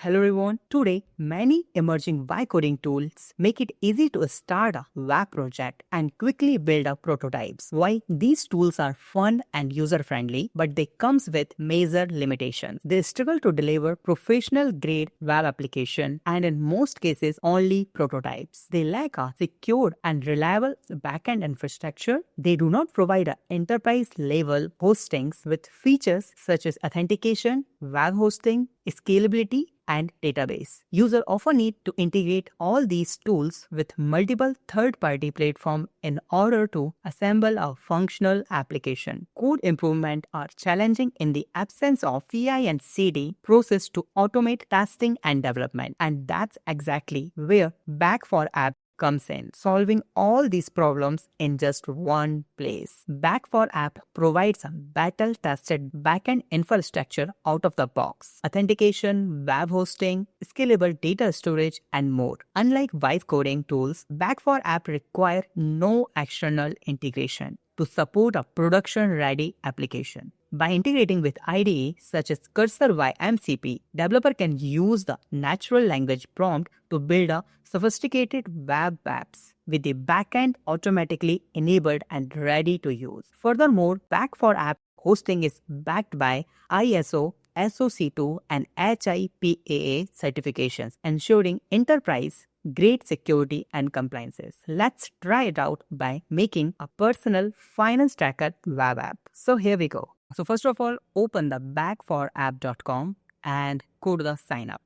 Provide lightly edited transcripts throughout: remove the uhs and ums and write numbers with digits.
Hello everyone. Today, many emerging vibe coding tools make it easy to start a web project and quickly build up prototypes. Why? These tools are fun and user-friendly, but they comes with major limitations. They struggle to deliver professional-grade web application and in most cases only prototypes. They lack a secure and reliable backend infrastructure. They do not provide an enterprise-level hostings with features such as authentication, web hosting, scalability, and database. Users often need to integrate all these tools with multiple third-party platforms in order to assemble a functional application. Code improvement are challenging in the absence of CI and CD process to automate testing and development. And that's exactly where Back4App comes in, solving all these problems in just one place. Back4App provides a battle-tested backend infrastructure out of the box. Authentication, web hosting, scalable data storage, and more. Unlike vibe coding tools, Back4App require no external integration to support a production-ready application. By integrating with IDE such as Cursor MCP, developer can use the natural language prompt to build a sophisticated web apps with the backend automatically enabled and ready to use. Furthermore, Back4App hosting is backed by ISO, SOC2 and HIPAA certifications, ensuring enterprise great security and compliances. Let's try it out by making a personal finance tracker web app. So here we go. So first of all, open the back4app.com and go to the sign up.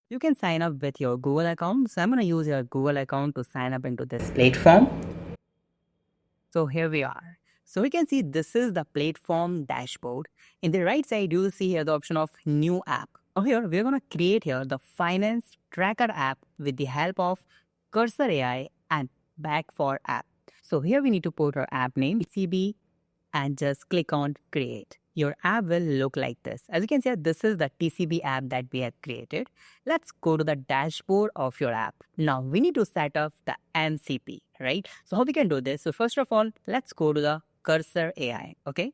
You can sign up with your Google account. So I'm going to use your Google account to sign up into this platform. So here we are. So we can see this is the platform dashboard. In the right side, you will see here the option of new app. Now here, we're going to create here the finance tracker app with the help of Cursor AI and Back4App. So here we need to put our app name, TCB, and just click on create. Your app will look like this. As you can see, this is the TCB app that we have created. Let's go to the dashboard of your app. Now we need to set up the MCP, right? So how we can do this? So first of all, let's go to the Cursor AI, okay?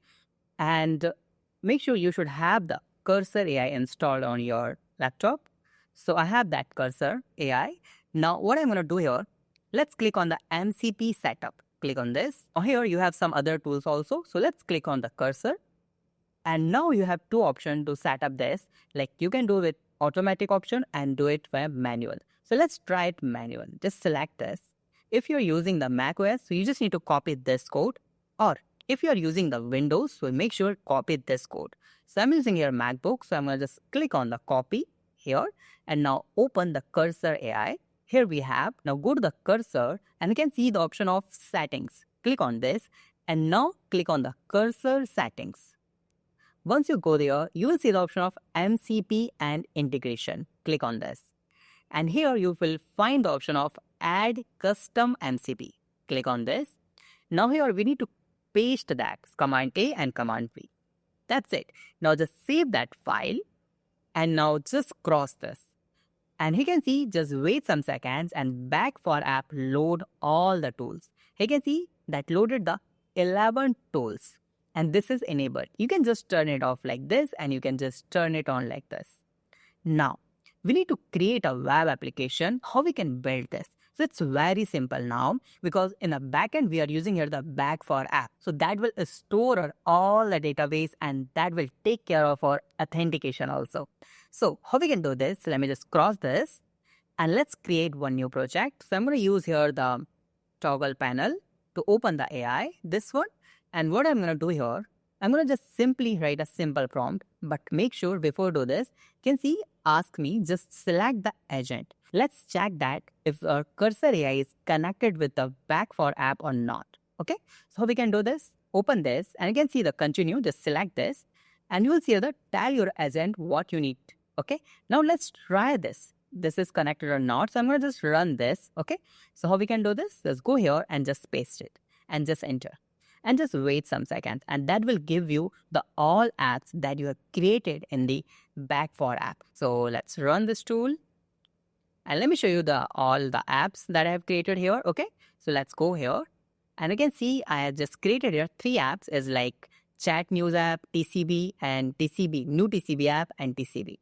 And make sure you should have the Cursor AI installed on your laptop. So I have that Cursor AI. Now what I'm going to do here, let's click on the MCP setup. Click on this. Here you have some other tools also. So let's click on the cursor. And now you have two options to set up this. Like you can do with automatic option and do it via manual. So let's try it manual. Just select this. If you're using the Mac OS, so you just need to copy this code. Or if you're using the Windows, so make sure copy this code. So I'm using here MacBook. So I'm going to just click on the copy here. And now open the Cursor AI. Here we have, now go to the cursor and you can see the option of settings. Click on this and now click on the cursor settings. Once you go there, you will see the option of MCP and integration. Click on this. And here you will find the option of add custom MCP. Click on this. Now here we need to paste that Command A and Command V. That's it. Now just save that file and now just cross this. And you can see, just wait some seconds and Back4App load all the tools. You can see that loaded the 11 tools and this is enabled. You can just turn it off like this and you can just turn it on like this. Now, we need to create a web application. How we can build this? So it's very simple now because in the backend, we are using here the Back4App. So that will store all the database and that will take care of our authentication also. So how we can do this? Let me just cross this and let's create one new project. So I'm going to use here the toggle panel to open the AI, this one. And what I'm going to do here, I'm going to just simply write a simple prompt, but make sure before do this, you can see, ask me, just select the agent. Let's check that if our Cursor AI is connected with the Back4App or not. Okay, so how we can do this? Open this and you can see the continue, just select this and you will see the tell your agent what you need. Okay, now let's try this. This is connected or not. So I'm going to just run this. Okay, so how we can do this? Let's go here and just paste it and just enter. And just wait some seconds and that will give you the all apps that you have created in the Back4App. So let's run this tool and let me show you all the apps that I have created here. Okay, so let's go here and you can see I have just created here 3 apps is like chat news app, TCB and TCB, new TCB app and TCB.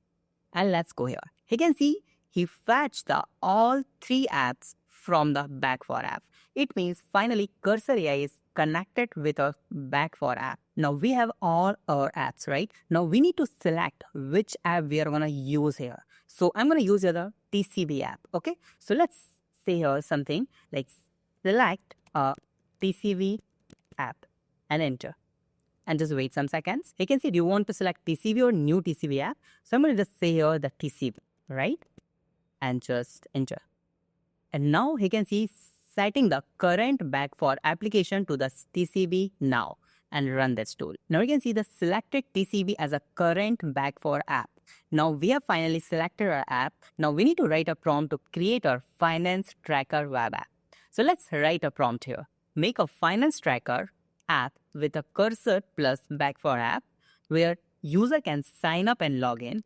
And let's go here. You can see he fetched the all 3 apps from the Back4App. It means finally Cursor AI is connected with our Back4App. Now we have all our apps, right? Now we need to select which app we are going to use here. So I'm going to use here the TCB app. Okay. So let's say here something like select a TCB app and enter. And just wait some seconds. You can see, do you want to select TCB or new TCB app? So I'm going to just say here the TCB, right? And just enter. And now you can see setting the current Back4 application to the TCB now and run this tool. Now you can see the selected TCB as a current Back4 app. Now we have finally selected our app. Now we need to write a prompt to create our finance tracker web app. So let's write a prompt here. Make a finance tracker app with a cursor plus Back4App where user can sign up and log in,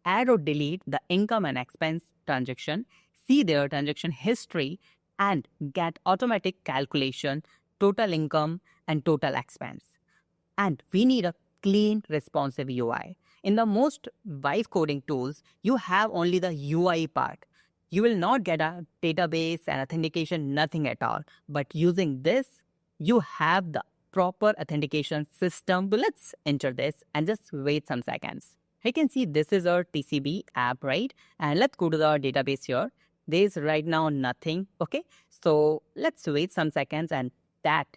add or delete the income and expense transaction, see their transaction history, and get automatic calculation, total income and total expense. And we need a clean, responsive UI. In the most vibe coding tools, you have only the UI part. You will not get a database and authentication, nothing at all. But using this, you have the proper authentication system. But let's enter this and just wait some seconds. You can see this is our TCB app, right? And let's go to the database here. There's right now nothing. Okay, so let's wait some seconds, and that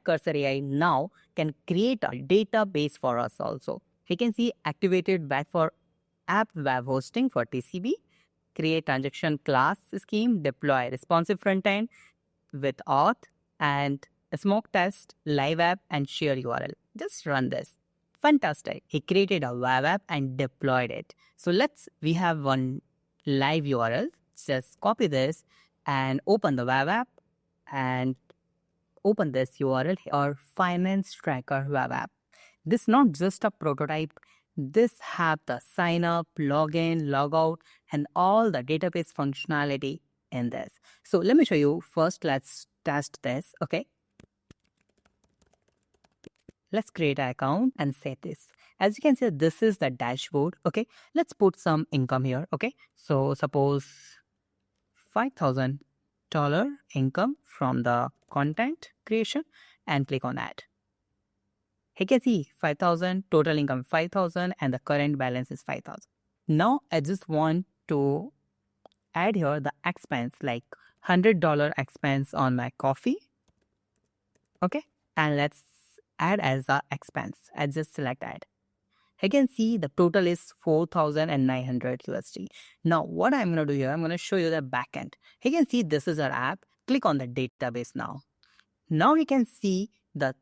Cursor AI now can create a database for us also. You can see activated Back4App web hosting for TCB, create transaction class scheme, deploy responsive frontend with auth, and a smoke test, live app, and share URL. Just run this. Fantastic. He created a web app and deployed it. So we have one live URL. Just copy this and open the web app and open this URL or finance tracker web app. This is not just a prototype. This have the sign up, login, log out, and all the database functionality in this. So let me show you first. Let's test this. Okay. Let's create an account and set this. As you can see, this is the dashboard. Okay. Let's put some income here. Okay. So suppose $5,000 income from the content creation and click on add. You can see 5,000, total income 5,000, and the current balance is 5,000. Now I just want to add here the expense, like $100 expense on my coffee. Okay. And let's add as a expense. I just select add. You can see the total is 4,900 USD. Now what I'm going to do here, I'm going to show you the backend. You can see this is our app. Click on the database now. Now you can see the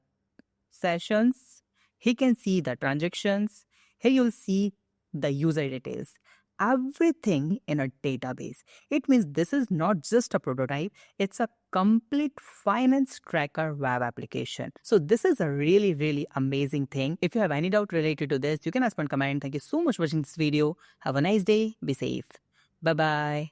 sessions. He can see the transactions. Here you'll see the user details. Everything in a database. It means this is not just a prototype, it's a complete finance tracker web application. So this is a really, really amazing thing. If you have any doubt related to this, you can ask me in comment. Thank you so much for watching this video. Have a nice day. Be safe. Bye-bye.